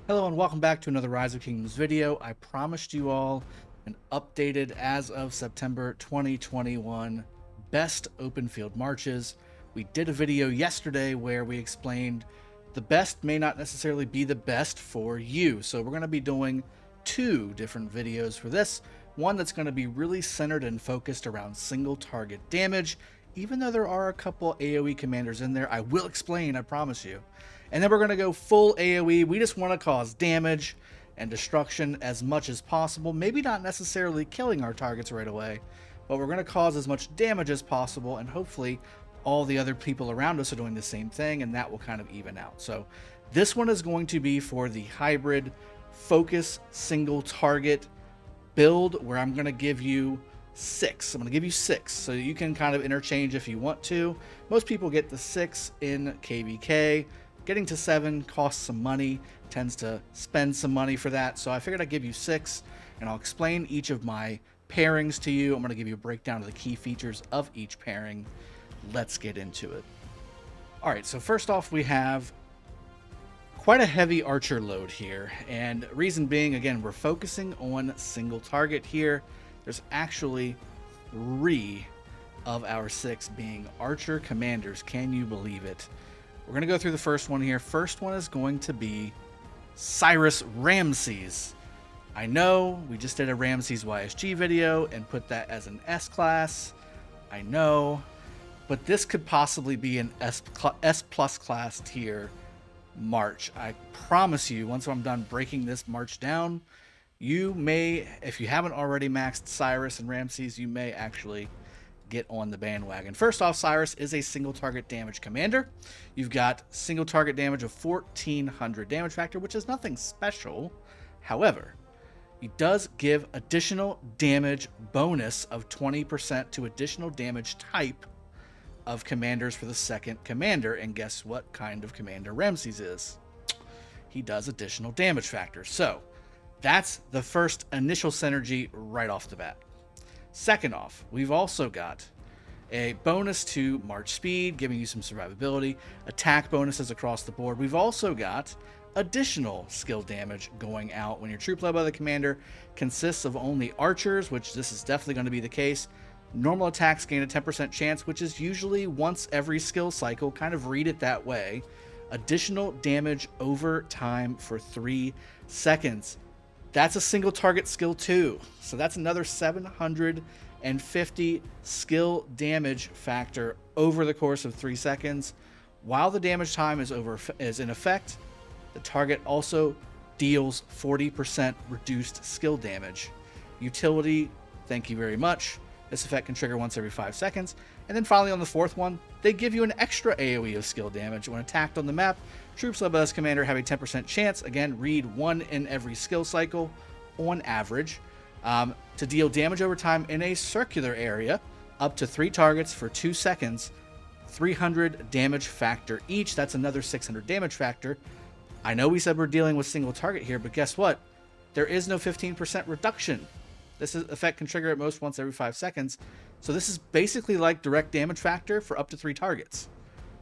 Hello and welcome back to another Rise of Kingdoms video. I promised you all an updated as of September 2021 best open field marches. We did a video yesterday where we explained the best may not necessarily be the best for you. So we're going to be doing two different videos for this. One that's going to be really centered and focused around single target damage. Even though there are a couple AoE commanders in there, I will explain, I promise you. And then we're going to go full AoE. We just want to cause damage and destruction as much as possible. Maybe not necessarily killing our targets right away, but we're going to cause as much damage as possible, and hopefully all the other people around us are doing the same thing, and that will kind of even out. So this one is going to be for the hybrid focus single target build, where I'm going to give you 6. I'm going to give you 6, so you can kind of interchange if you want to. Most people get the 6 in KVK. Getting to 7 costs some money, tends to spend some money for that, so I figured I'd give you 6, and I'll explain each of my pairings to you. I'm going to give you a breakdown of the key features of each pairing. Let's get into it. Alright, so first off we have quite a heavy archer load here, and reason being, again, we're focusing on single target here. There's actually 3 of our 6 being archer commanders. Can you believe it? We're going to go through the first one here. First one is going to be CYRUS RAMESSES. I know we just did a RAMESSES YSG video and put that as an S class. I know, but this could possibly be an S plus class tier march. I promise you, once I'm done breaking this march down, you may, if you haven't already maxed CYRUS and RAMESSES, you may actually get on the bandwagon. First off, CYRUS is a single target damage commander. You've got single target damage of 1400 damage factor, which is nothing special. However, he does give additional damage bonus of 20% to additional damage type of commanders for the second commander. And guess what kind of commander RAMESSES is? He does additional damage factor. So that's the first initial synergy right off the bat. Second off, we've also got a bonus to march speed, giving you some survivability, attack bonuses across the board. We've also got additional skill damage going out when your troop led by the commander consists of only archers, which this is definitely going to be the case. Normal attacks gain a 10% chance, which is usually once every skill cycle. Kind of read it that way. Additional damage over time for 3 seconds. That's a single target skill too. So that's another 750 skill damage factor over the course of 3 seconds. While the damage time is in effect, the target also deals 40% reduced skill damage. Utility, thank you very much. This effect can trigger once every 5 seconds. And then finally on the fourth one, they give you an extra AoE of skill damage. When attacked on the map, troops led by this commander have a 10% chance, again, read 1 in every skill cycle on average, to deal damage over time in a circular area up to 3 targets for 2 seconds, 300 damage factor each. That's another 600 damage factor. I know we said we're dealing with single target here, but guess what? There is no 15% reduction. This effect can trigger at most once every 5 seconds. So this is basically like direct damage factor for up to 3 targets.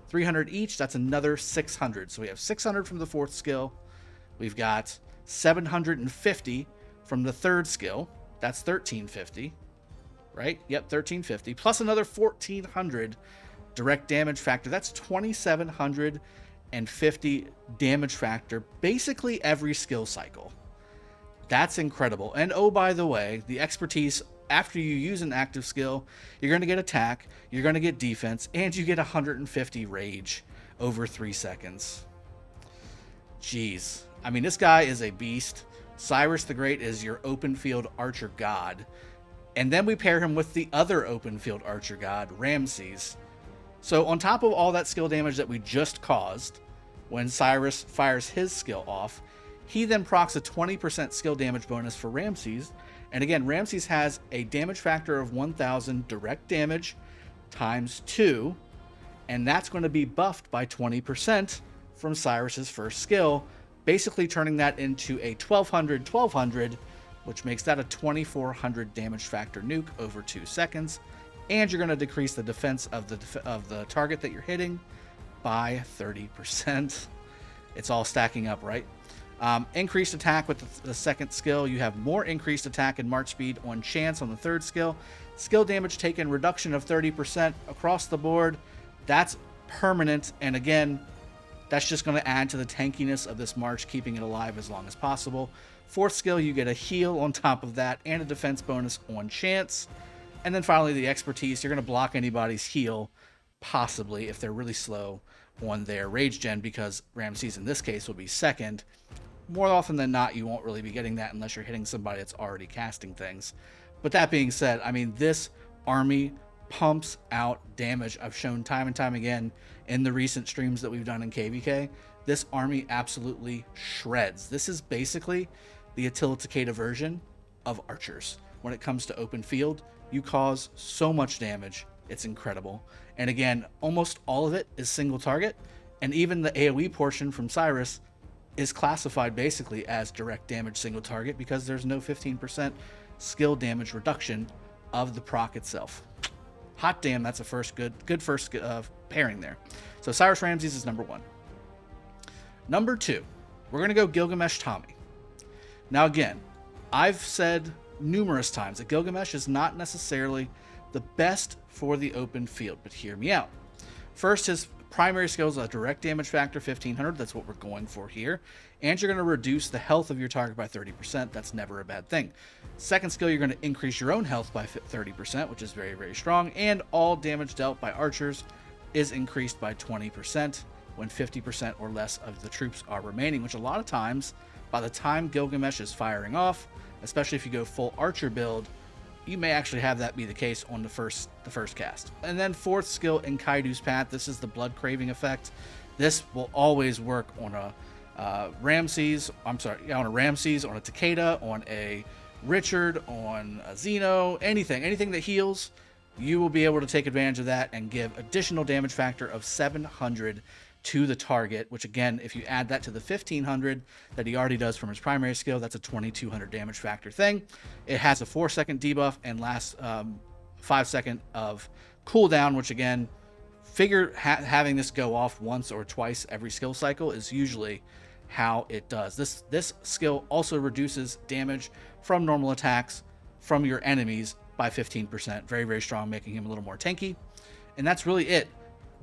300 each, that's another 600. So we have 600 from the 4th skill. We've got 750 from the 3rd skill. That's 1350, right? Yep, 1350. Plus another 1400 direct damage factor. That's 2750 damage factor, basically every skill cycle. That's incredible. And oh, by the way, the expertise, after you use an active skill, you're going to get attack, you're going to get defense, and you get 150 rage over 3 seconds. Jeez. I mean, this guy is a beast. CYRUS the Great is your open field archer god. And then we pair him with the other open field archer god, RAMESSES. So on top of all that skill damage that we just caused, when CYRUS fires his skill off, he then procs a 20% skill damage bonus for RAMESSES. And again, RAMESSES has a damage factor of 1000 direct damage times 2. And that's going to be buffed by 20% from CYRUS's first skill, basically turning that into a 1200, which makes that a 2400 damage factor nuke over 2 seconds. And you're going to decrease the defense of the target that you're hitting by 30%. It's all stacking up, right? Increased attack with the second skill. You have more increased attack and march speed on chance on the third skill. Skill damage taken reduction of 30% across the board. That's permanent, and again, that's just going to add to the tankiness of this march, keeping it alive as long as possible. Fourth skill, you get a heal on top of that and a defense bonus on chance. And then finally, the expertise. You're going to block anybody's heal, possibly, if they're really slow on their rage gen, because Ramesses in this case will be second. More often than not, you won't really be getting that unless you're hitting somebody that's already casting things. But that being said, I mean, this army pumps out damage. I've shown time and time again in the recent streams that we've done in KVK. This army absolutely shreds. This is basically the ATTILA TAKEDA version of archers. When it comes to open field, you cause so much damage. It's incredible. And again, almost all of it is single target. And even the AoE portion from CYRUS is classified basically as direct damage single target, because there's no 15% skill damage reduction of the proc itself. Hot damn, that's a good first pairing there. So CYRUS Ramesses is number 1. Number 2, we're going to go Gilgamesh Tommy. Now again, I've said numerous times that Gilgamesh is not necessarily the best for the open field, but hear me out. First, his primary skill is a direct damage factor 1500. That's what we're going for here. And you're going to reduce the health of your target by 30%. That's never a bad thing. Second skill, you're going to increase your own health by 30%, which is very, very strong. And all damage dealt by archers is increased by 20% when 50% or less of the troops are remaining, which a lot of times, by the time Gilgamesh is firing off, especially if you go full archer build, you may actually have that be the case on the first cast. And then fourth skill in Kaidu's Path. This is the blood craving effect. This will always work on a Ramesses, on a Ramesses, on a Takeda, on a Richard, on a Zeno, anything that heals. You will be able to take advantage of that and give additional damage factor of 700 to the target, which again, if you add that to the 1500 that he already does from his primary skill, that's a 2200 damage factor thing. It has a 4-second debuff and lasts 5-second of cooldown, which again, having this go off once or twice every skill cycle is usually how it does. This skill also reduces damage from normal attacks from your enemies by 15%. Very, very strong, making him a little more tanky. And that's really it.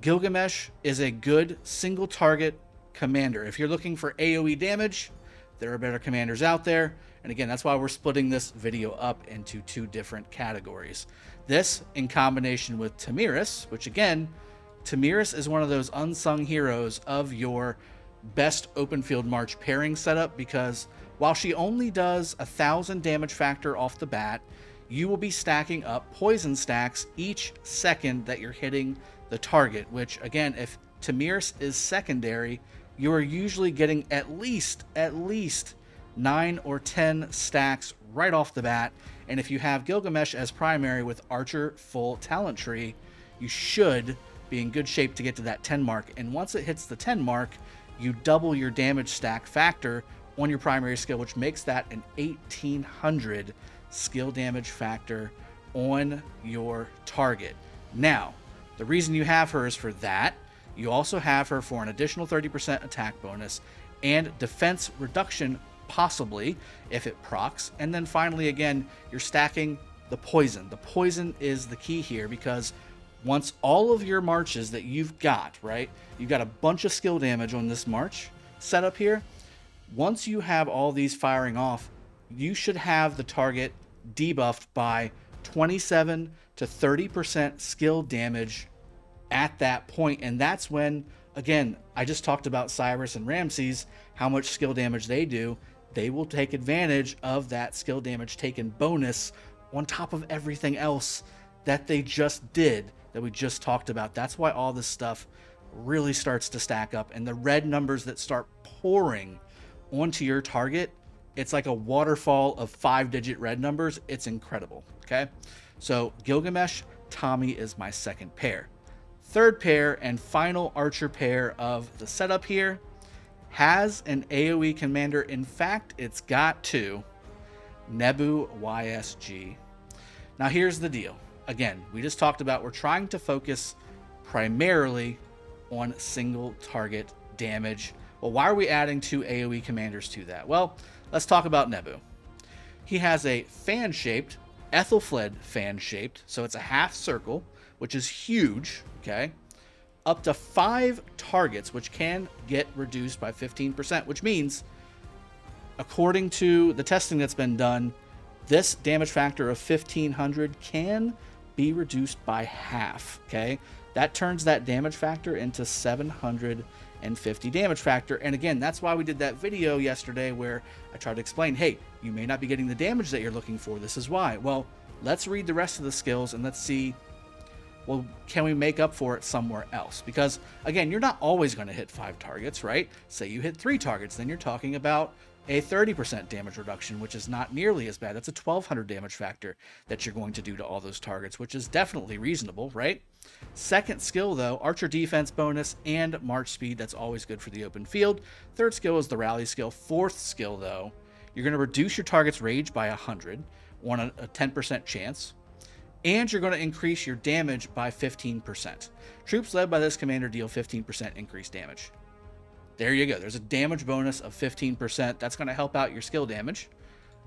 Gilgamesh is a good single target commander. If you're looking for AoE damage, there are better commanders out there. And again, that's why we're splitting this video up into 2 different categories. This in combination with TOMYRIS, which again, TOMYRIS is one of those unsung heroes of your best open field march pairing setup, because while she only does 1000 damage factor off the bat, you will be stacking up poison stacks each second that you're hitting the target, which again, if TOMYRIS is secondary, you are usually getting at least 9 or 10 stacks right off the bat. And if you have Gilgamesh as primary with Archer full talent tree, you should be in good shape to get to that 10 mark. And once it hits the 10 mark, you double your damage stack factor on your primary skill, which makes that an 1800 skill damage factor on your target. Now, the reason you have her is for that. You also have her for an additional 30% attack bonus and defense reduction, possibly, if it procs. And then finally, again, you're stacking the poison. The poison is the key here, because once all of your marches that you've got, right? You've got a bunch of skill damage on this march setup here. Once you have all these firing off, you should have the target debuffed by 27 to 30% skill damage at that point. And that's when, again, I just talked about CYRUS and Ramesses, how much skill damage they do. They will take advantage of that skill damage taken bonus on top of everything else that they just did, that we just talked about. That's why all this stuff really starts to stack up, and the red numbers that start pouring onto your target, it's like a waterfall of 5-digit red numbers. It's incredible. Okay, so Gilgamesh Tommy is my second pair. Third pair and final archer pair of the setup here has an AoE commander. In fact, it's got 2. Nebu YSG. Now here's the deal. Again, we just talked about we're trying to focus primarily on single target damage Well, why are we adding 2 AoE commanders to that? Well, let's talk about Nebu. He has a fan-shaped, Ethelfled fan-shaped, so it's a half circle, which is huge, okay? Up to 5 targets, which can get reduced by 15%, which means, according to the testing that's been done, this damage factor of 1500 can be reduced by half, okay? That turns that damage factor into 750 damage factor. And again, that's why we did that video yesterday where I tried to explain, hey, you may not be getting the damage that you're looking for. This is why. Well, let's read the rest of the skills and let's see, well, can we make up for it somewhere else? Because again, you're not always going to hit 5 targets, right? Say you hit 3 targets, then you're talking about a 30% damage reduction, which is not nearly as bad. That's a 1200 damage factor that you're going to do to all those targets, which is definitely reasonable, right? Second skill, though, Archer defense bonus and March speed. That's always good for the open field. Third skill is the rally skill. Fourth skill, though, you're going to reduce your target's rage by 100 on a 10% chance, and you're going to increase your damage by 15%. Troops led by this commander deal 15% increased damage. There you go. There's a damage bonus of 15%. That's going to help out your skill damage.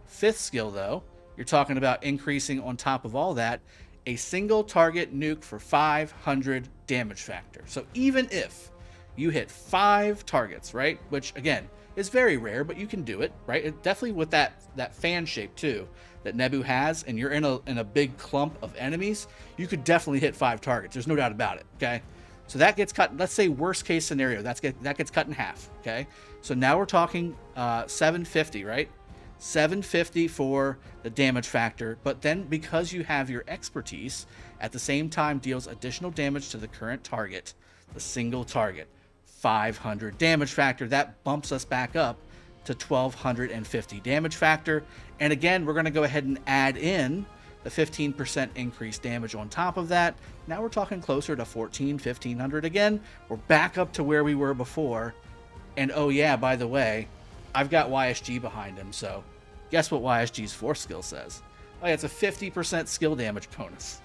Fifth skill, though, you're talking about increasing on top of all that a single target nuke for 500 damage factor. So even if you hit 5 targets, right, which again is very rare, but you can do it, right? It definitely with that fan shape too that Nebu has, and you're in a big clump of enemies, you could definitely hit 5 targets. There's no doubt about it. Okay. So that gets cut. Let's say worst case scenario, that gets cut in half. Okay. So now we're talking 750, right? 750 for the damage factor. But then because you have your expertise, at the same time deals additional damage to the current target, the single target, 500 damage factor. That bumps us back up to 1250 damage factor. And again, we're going to go ahead and add in the 15% increased damage on top of that. Now we're talking closer to 1500 again. We're back up to where we were before. And oh yeah, by the way, I've got YSG behind him, so guess what YSG's 4th skill says? Oh yeah, it's a 50% skill damage bonus.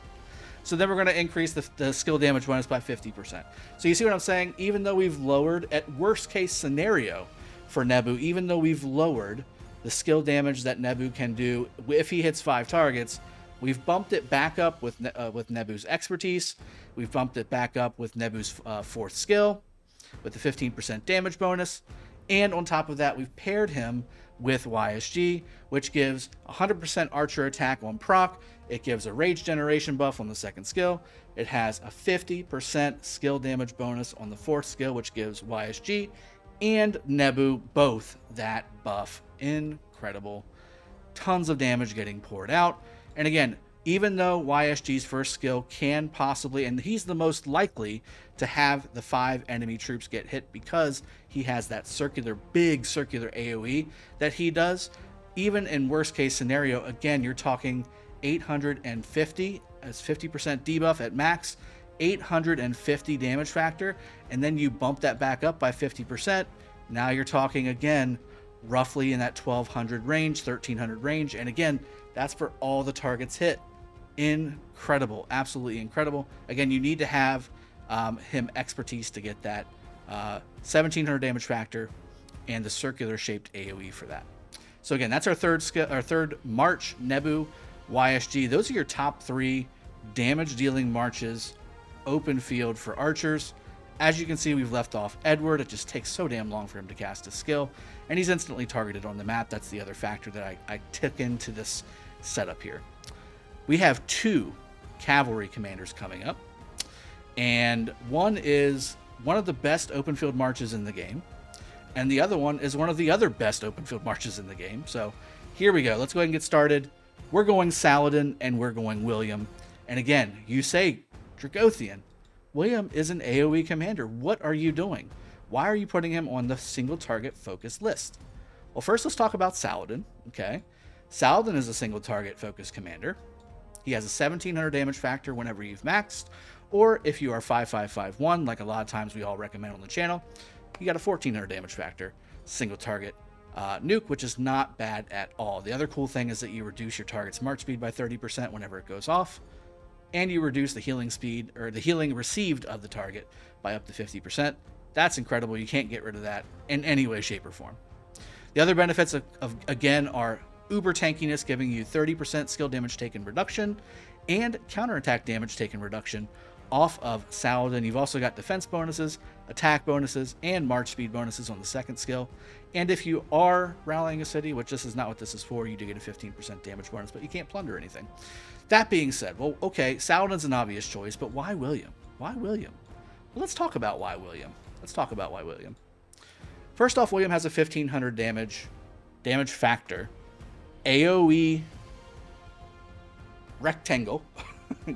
So then we're going to increase the skill damage bonus by 50%. So you see what I'm saying? Even though we've lowered, at worst case scenario for Nebu, even though we've lowered the skill damage that Nebu can do if he hits 5 targets, we've bumped it back up with Nebu's expertise. We've bumped it back up with Nebu's 4th skill with the 15% damage bonus. And on top of that, we've paired him with YSG, which gives 100% archer attack on proc. It gives a rage generation buff on the 2nd skill. It has a 50% skill damage bonus on the 4th skill, which gives YSG and Nebu both that buff. Incredible. Tons of damage getting poured out. And again, even though YSG's 1st skill can possibly, and he's the most likely to have the 5 enemy troops get hit because he has that big circular AoE that he does, even in worst case scenario, again, you're talking 850 as 50% debuff at max, 850 damage factor, and then you bump that back up by 50%. Now you're talking again, roughly in that 1200 range, 1300 range. And again, that's for all the targets hit. Incredible. Absolutely incredible. Again, you need to have him expertise to get that 1700 damage factor and the circular shaped AoE for that. So again, that's our third March, Nebu, YSG. Those are your top 3 damage dealing marches, open field for archers. As you can see, we've left off Edward. It just takes so damn long for him to cast his skill, and he's instantly targeted on the map. That's the other factor that I took into this setup here. We have 2 cavalry commanders coming up, and one is one of the best open field marches in the game, and the other one is one of the other best open field marches in the game. So here we go. Let's go ahead and get started. We're going Saladin, and we're going William. And again, you say Dragothien. William is an AoE commander. What are you doing? Why are you putting him on the single target focus list? Well, first let's talk about Saladin. Okay, Saladin is a single target focus commander. He has a 1700 damage factor whenever you've maxed, or if you are 5551, like a lot of times we all recommend on the channel, you got a 1400 damage factor, single target nuke, which is not bad at all. The other cool thing is that you reduce your target's march speed by 30% whenever it goes off, and you reduce the healing speed, or the healing received of the target, by up to 50%. That's incredible. You can't get rid of that in any way, shape, or form. The other benefits again, are uber tankiness, giving you 30% skill damage taken reduction and counterattack damage taken reduction off of Saladin. You've also got defense bonuses, attack bonuses, and march speed bonuses on the second skill. And if you are rallying a city, which this is not what this is for, you do get a 15% damage bonus, but you can't plunder anything. That being said, well, okay, Saladin's an obvious choice, but why William? Why William? Well, let's talk about why William. First off, William has a 1500 damage factor, AoE rectangle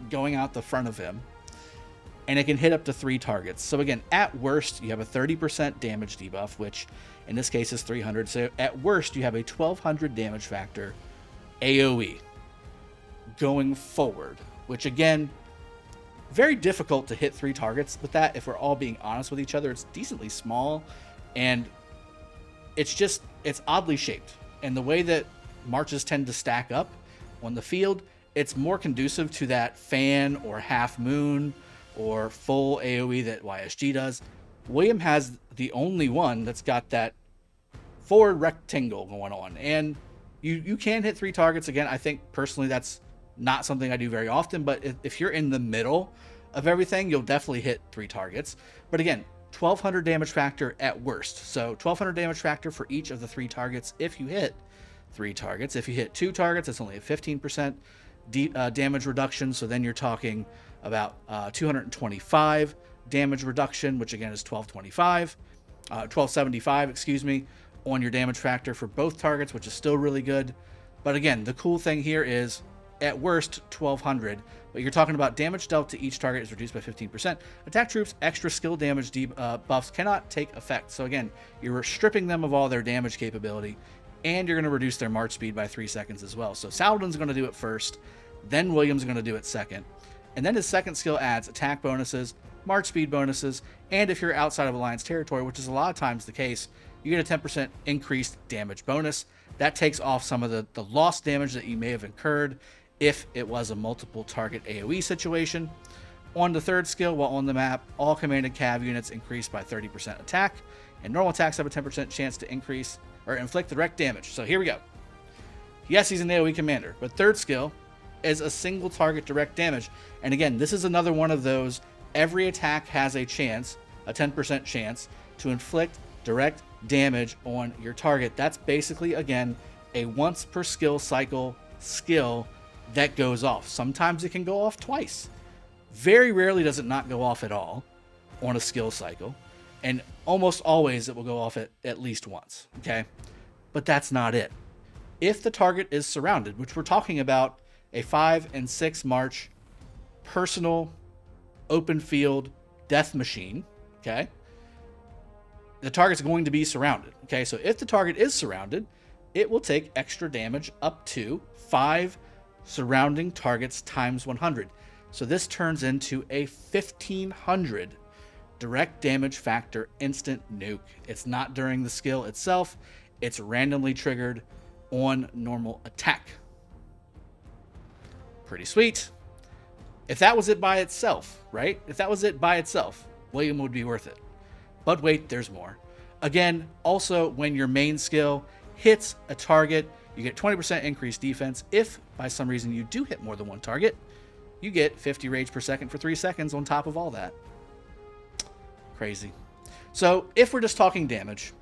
going out the front of him, and it can hit up to 3 targets. So again, at worst, you have a 30% damage debuff, which in this case is 300. So at worst, you have a 1200 damage factor AoE going forward, which again, very difficult to hit 3 targets. But that, if we're all being honest with each other, it's decently small, and it's oddly shaped. And the way that marches tend to stack up on the field, it's more conducive to that fan or half moon or full AoE that YSG does. William has the only one that's got that forward rectangle going on, and you can hit 3 targets. Again, I think personally that's not something I do very often, but if you're in the middle of everything, you'll definitely hit 3 targets. But again, 1200 damage factor at worst. So 1200 damage factor for each of the 3 targets if you hit 3 targets. If you hit 2 targets, it's only a 15% damage reduction. So then you're talking about 225 damage reduction, which again is 1275, excuse me, on your damage factor for both targets, which is still really good. But again, the cool thing here is at worst 1200, but you're talking about damage dealt to each target is reduced by 15%. Attack troops extra skill damage buffs cannot take effect. So again, you're stripping them of all their damage capability, and you're going to reduce their march speed by 3 seconds as well. So Saladin's going to do it first, then William's going to do it second. And then his second skill adds attack bonuses, march speed bonuses, and if you're outside of Alliance territory, which is a lot of times the case, you get a 10% increased damage bonus. That takes off some of the lost damage that you may have incurred if it was a multiple target AoE situation. On the third skill, while on the map, all commanded cav units increase by 30% attack, and normal attacks have a 10% chance to increase or inflict direct damage. So here we go. Yes, he's an AoE commander, but third skill is a single target direct damage. And again, this is another one of those, every attack has a chance, a 10% chance, to inflict direct damage on your target. That's basically, again, a once per skill cycle skill that goes off. Sometimes it can go off twice. Very rarely does it not go off at all on a skill cycle. And almost always it will go off at least once. Okay? But that's not it. If the target is surrounded, which we're talking about a 5 and 6 march personal open field death machine, okay? The target's going to be surrounded, okay? So if the target is surrounded, it will take extra damage up to 5 surrounding targets times 100. So this turns into a 1500 direct damage factor instant nuke. It's not during the skill itself. It's randomly triggered on normal attack. Pretty sweet. If that was it by itself, right? If that was it by itself, William would be worth it. But wait, there's more. Again, also when your main skill hits a target, you get 20% increased defense. If by some reason you do hit more than one target, you get 50 rage per second for 3 seconds on top of all that. Crazy. So if we're just talking damage,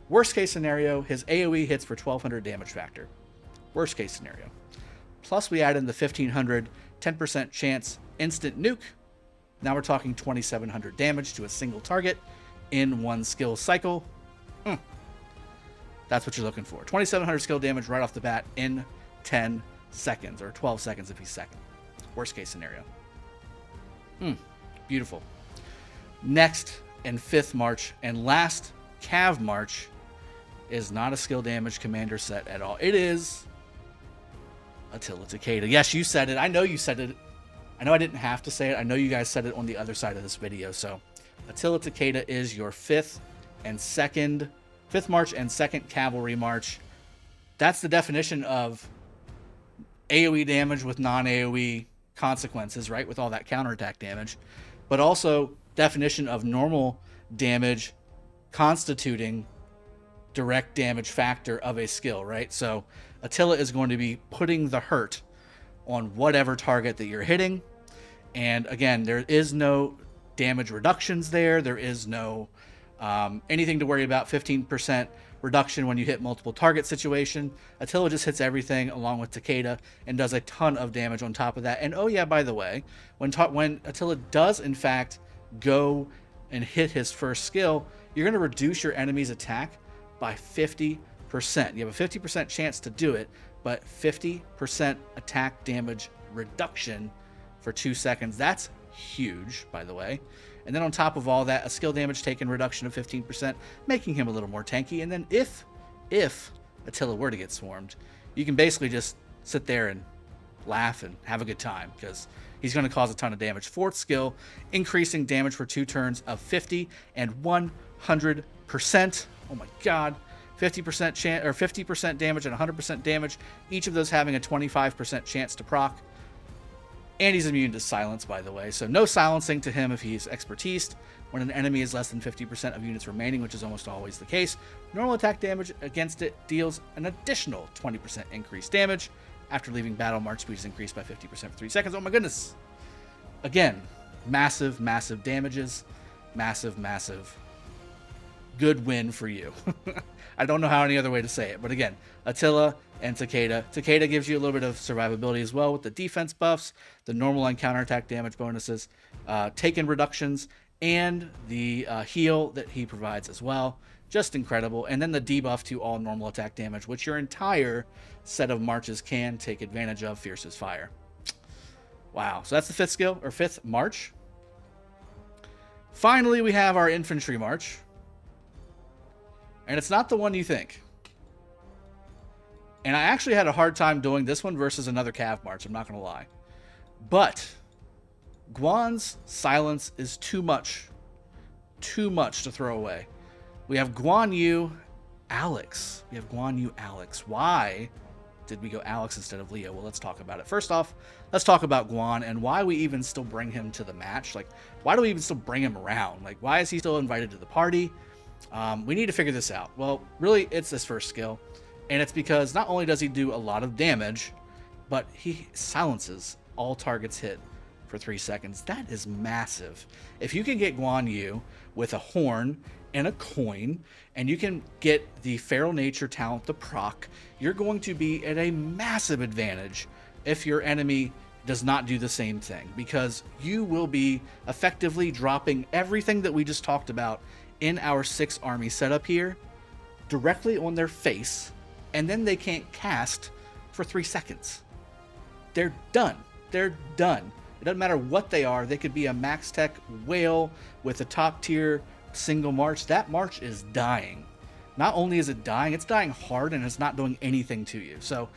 worst case scenario, his AoE hits for 1200 damage factor. Worst case scenario. Plus we add in the 1500 10% chance instant nuke. Now we're talking 2700 damage to a single target in one skill cycle. That's what you're looking for. 2700 skill damage right off the bat in 10 seconds, or 12 seconds if he's second. Worst case scenario. Beautiful. Next and 5th march and last cav march is not a skill damage commander set at all. It is Attila Takeda. Yes, you said it. I know you said it. I know I didn't have to say it. I know you guys said it on the other side of this video. So Attila Takeda is your 5th march and 2nd cavalry march. That's the definition of AoE damage with non-AoE consequences, right? With all that counterattack damage. But also definition of normal damage constituting direct damage factor of a skill, right? So Attila is going to be putting the hurt on whatever target that you're hitting. And again, there is no damage reductions there. There is no anything to worry about. 15% reduction when you hit multiple target situation. Attila just hits everything along with Takeda and does a ton of damage on top of that. And oh yeah, by the way, when Attila does in fact go and hit his first skill, you're going to reduce your enemy's attack by 50%. You have a 50% chance to do it, but 50% attack damage reduction for 2 seconds. That's huge, by the way. And then on top of all that, a skill damage taken reduction of 15%, making him a little more tanky. And then if Attila were to get swarmed, you can basically just sit there and laugh and have a good time, because he's going to cause a ton of damage. Fourth skill, increasing damage for 2 turns of 50 and 100%. Oh my god. 50% chance, or 50% damage and 100% damage, each of those having a 25% chance to proc. And he's immune to silence, by the way, so no silencing to him if he's expertised. When an enemy is less than 50% of units remaining, which is almost always the case, normal attack damage against it deals an additional 20% increased damage. After leaving battle, march speed is increased by 50% for 3 seconds. Oh my goodness. Again, massive, massive damages. Massive, massive good win for you. I don't know how any other way to say it, but again, Attila and Takeda. Takeda gives you a little bit of survivability as well with the defense buffs, the normal and counterattack damage bonuses, taken reductions, and the heal that he provides as well. Just incredible. And then the debuff to all normal attack damage, which your entire set of marches can take advantage of. Fierce as fire. Wow. So that's the 5th skill, or 5th march. Finally, we have our infantry march. And it's not the one you think. And I actually had a hard time doing this one versus another cav march, I'm not going to lie. But GUAN's silence is too much. Too much to throw away. We have Guan Yu Alex. We have Guan Yu Alex. Why did we go Alex instead of Leo? Well, let's talk about it. First off, let's talk about Guan and why we even still bring him to the match. Like, why do we even still bring him around? Like, why is he still invited to the party? We need to figure this out. Well, really, it's this first skill. And it's because not only does he do a lot of damage, but he silences all targets hit for 3 seconds. That is massive. If you can get Guan Yu with a horn and a coin, and you can get the Feral Nature talent, the proc, you're going to be at a massive advantage if your enemy does not do the same thing, because you will be effectively dropping everything that we just talked about in our 6 army setup here directly on their face, and then they can't cast for 3 seconds. They're done. They're done. It doesn't matter what they are. They could be a max tech whale with a top tier single march. That march is dying. Not only is it dying, it's dying hard, and it's not doing anything to you. So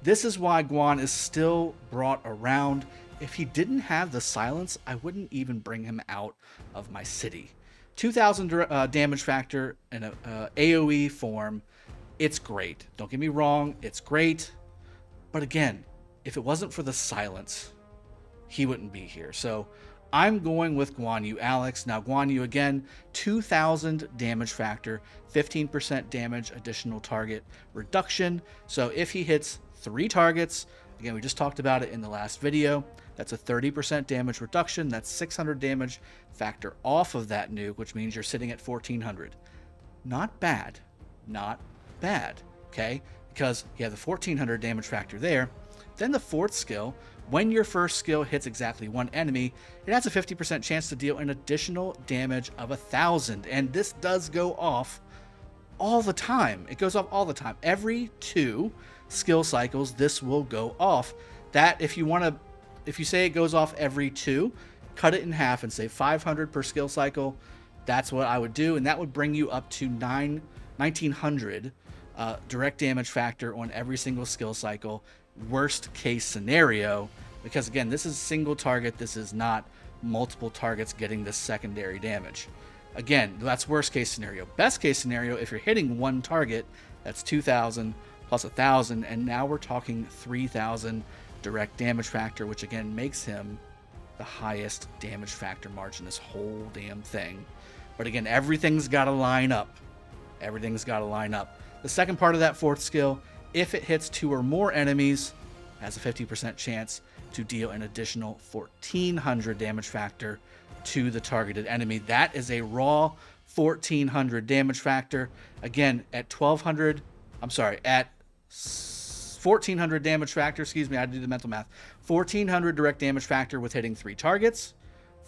this is why Guan is still brought around. If he didn't have the silence, I wouldn't even bring him out of my city. 2000 damage factor in a AoE form. It's great. Don't get me wrong, it's great. But again, if it wasn't for the silence, he wouldn't be here. So I'm going with Guan Yu Alex. Now Guan Yu again, 2000 damage factor, 15% damage additional target reduction. So if he hits 3 targets, again, we just talked about it in the last video, that's a 30% damage reduction. That's 600 damage factor off of that nuke, which means you're sitting at 1400. Not bad. Not bad. Okay? Because you have the 1400 damage factor there. Then the 4th skill, when your first skill hits exactly 1 enemy, it has a 50% chance to deal an additional damage of 1000. And this does go off all the time. It goes off all the time. Every 2 skill cycles, this will go off. That, if you say it goes off every 2, cut it in half and say 500 per skill cycle. That's what I would do, and that would bring you up to 1900 direct damage factor on every single skill cycle. Worst case scenario, because again, this is single target. This is not multiple targets getting this secondary damage. Again, that's worst case scenario. Best case scenario, if you're hitting 1 target, that's 2000 plus 1000, and now we're talking 3000 direct damage factor, which again makes him the highest damage factor march in this whole damn thing. But again, everything's got to line up. Everything's got to line up. The second part of that fourth skill, if it hits 2 or more enemies, has a 50% chance to deal an additional 1400 damage factor to the targeted enemy. That is a raw 1400 damage factor. Again, at 1400 damage factor, excuse me, I had to do the mental math. 1400 direct damage factor with hitting 3 targets.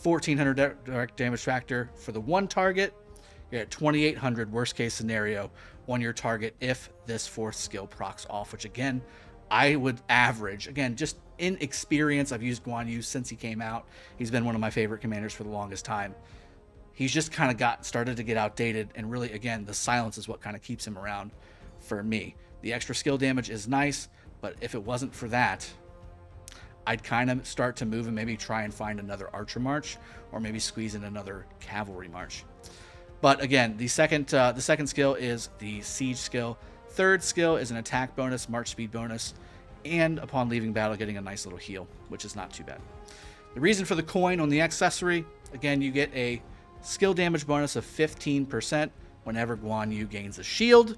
1400 direct damage factor for the 1 target. You're at 2800 worst case scenario on your target if this fourth skill procs off, which again, I would average. Again, just in experience, I've used Guan Yu since he came out. He's been one of my favorite commanders for the longest time. He's just kind of started to get outdated, and really, again, the silence is what kind of keeps him around for me. The extra skill damage is nice, but if it wasn't for that, I'd kind of start to move and maybe try and find another archer march, or maybe squeeze in another cavalry march. But again, the second skill is the siege skill. Third skill is an attack bonus, march speed bonus, and upon leaving battle, getting a nice little heal, which is not too bad. The reason for the coin on the accessory, again, you get a skill damage bonus of 15% whenever Guan Yu gains a shield.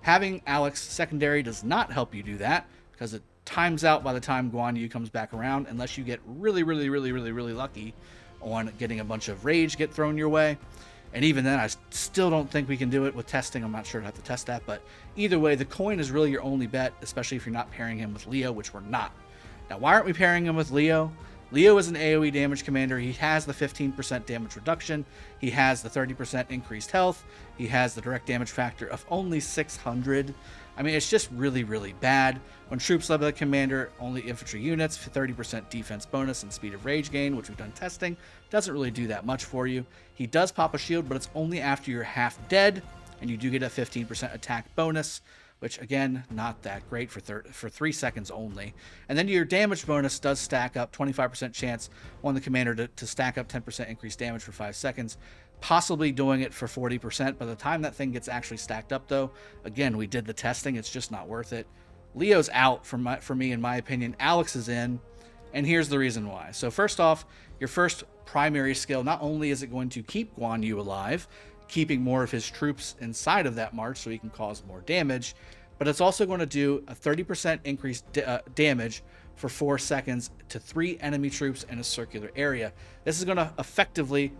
Having Alex secondary does not help you do that, because it times out by the time Guan Yu comes back around, unless you get really lucky on getting a bunch of rage get thrown your way. And even then, I still don't think we can do it with testing. I'm not sure. I'd have to test that. But either way, the coin is really your only bet, especially if you're not pairing him with Leo, which we're not. Now, why aren't we pairing him with Leo? Leo is an AoE damage commander. He has the 15% damage reduction. He has the 30% increased health. He has the direct damage factor of only 600. I mean, it's just really bad. When troops led by the commander, only infantry units, 30% defense bonus and speed of rage gain, which we've done testing, doesn't really do that much for you. He does pop a shield, but it's only after you're half dead, and you do get a 15% attack bonus, which again, not that great for 3 seconds only. And then your damage bonus does stack up, 25% chance on the commander to stack up 10% increased damage for 5 seconds, possibly doing it for 40%. By the time that thing gets actually stacked up though, again, we did the testing, it's just not worth it. Leo's out for me, in my opinion. Alex is in, and here's the reason why. So first off, your first primary skill, not only is it going to keep Guan Yu alive, keeping more of his troops inside of that march so he can cause more damage, but it's also going to do a 30% increased damage for 4 seconds to 3 enemy troops in a circular area. This is going to effectively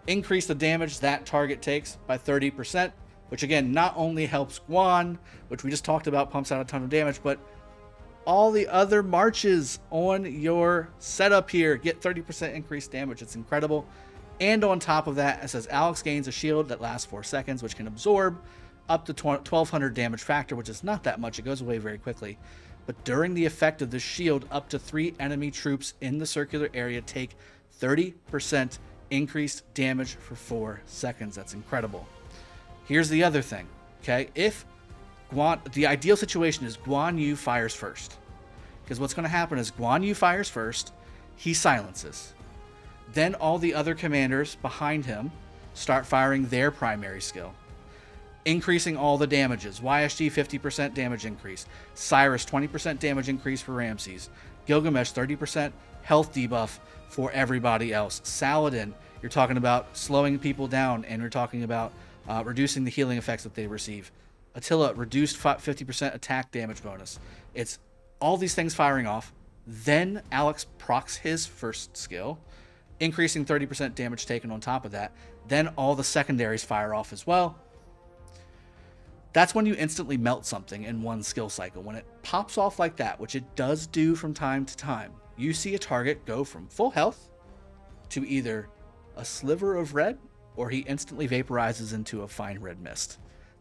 increase the damage that target takes by 30%, which again, not only helps Guan, which we just talked about, pumps out a ton of damage, but all the other marches on your setup here get 30% increased damage. It's incredible. And on top of that, it says Alex gains a shield that lasts 4 seconds, which can absorb up to 1200 damage factor, which is not that much. It goes away very quickly. But during the effect of the shield, up to 3 enemy troops in the circular area take 30% increased damage for 4 seconds. That's incredible. Here's the other thing, okay? If the ideal situation is Guan Yu fires first, because what's going to happen is Guan Yu fires first, he silences. Then all the other commanders behind him start firing their primary skill, increasing all the damages. YSG 50% damage increase, CYRUS 20% damage increase for Ramesses, Gilgamesh 30% health debuff for everybody else. Saladin, you're talking about slowing people down, and you're talking about reducing the healing effects that they receive. Attila, reduced 50% attack damage bonus. It's all these things firing off. Then Alex procs his first skill, increasing 30% damage taken on top of that. Then all the secondaries fire off as well. That's when you instantly melt something in one skill cycle. When it pops off like that, which it does do from time to time, you see a target go from full health to either a sliver of red, or he instantly vaporizes into a fine red mist.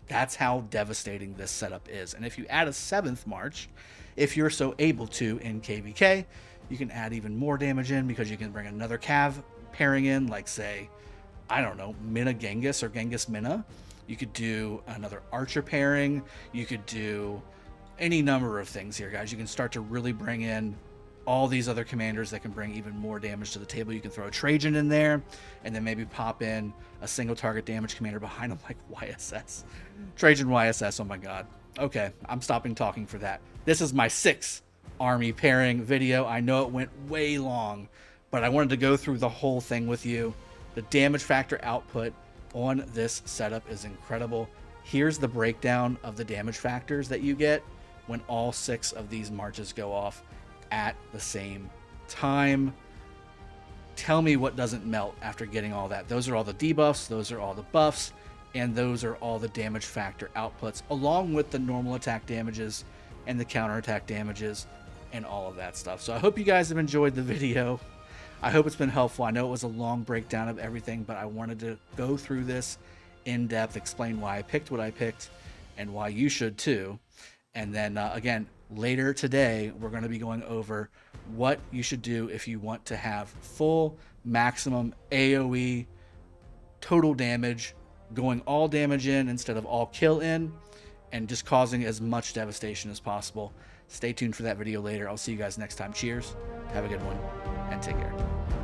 That's how devastating this setup is. And if you add a 7th march, if you're so able to in KVK, you can add even more damage in, because you can bring another Cav pairing in, like say, I don't know, Mina Genghis or Genghis Mina. You could do another archer pairing. You could do any number of things here, guys. You can start to really bring in all these other commanders that can bring even more damage to the table. You can throw a Trajan in there, and then maybe pop in a single target damage commander behind him, like YSS. Trajan YSS, oh my god. Okay, I'm stopping talking for that. This is my 6th army pairing video. I know it went way long, but I wanted to go through the whole thing with you. The damage factor output on this setup is incredible. Here's the breakdown of the damage factors that you get when all 6 of these marches go off at the same time. Tell me what doesn't melt after getting all that. Those are all the debuffs, those are all the buffs, and those are all the damage factor outputs, along with the normal attack damages and the counterattack damages and all of that stuff. So I hope you guys have enjoyed the video. I hope it's been helpful. I know it was a long breakdown of everything, but I wanted to go through this in depth, explain why I picked what I picked and why you should too. And then again, later today, we're going to be going over what you should do if you want to have full maximum AoE total damage, going all damage in instead of all kill in, and just causing as much devastation as possible. Stay tuned for that video later. I'll see you guys next time. Cheers, have a good one, and take care.